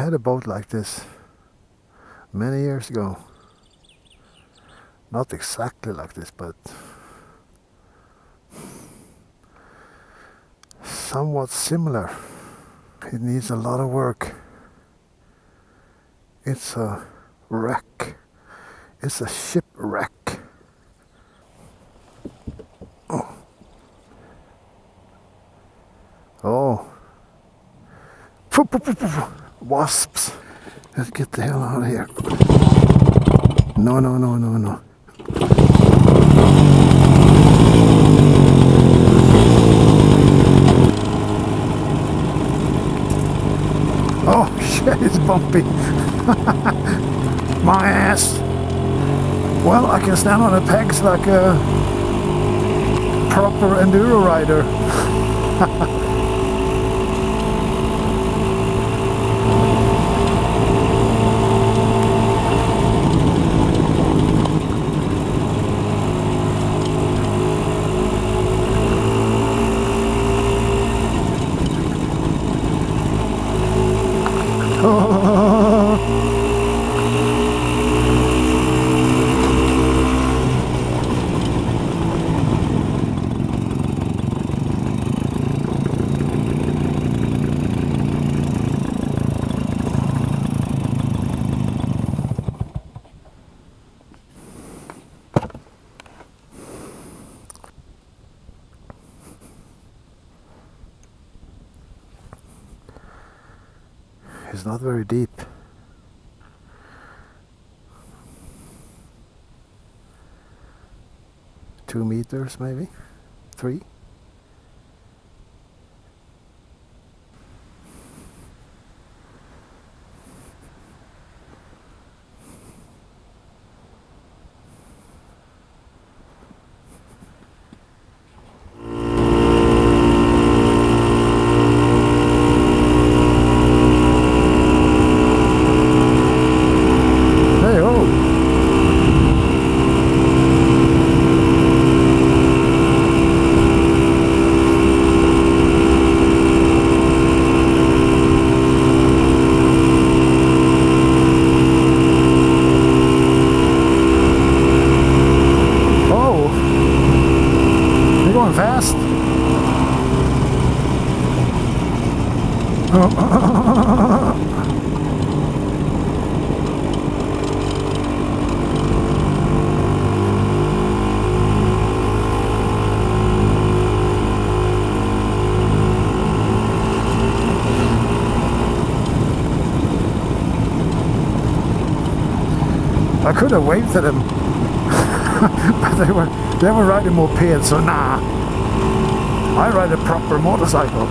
had a boat like this many years ago. Not exactly like this, but somewhat similar. It needs a lot of work. It's a wreck. It's a shipwreck. Oh. Oh. Wasps. Let's get the hell out of here. No, no, no, no, no. Oh shit, it's bumpy. My ass. Well, I can stand on the pegs like a proper enduro rider. It's not very deep. Two meters maybe? 3? Fast. I could have waved at them, but they were riding mopeds, so nah. I ride a proper motorcycle.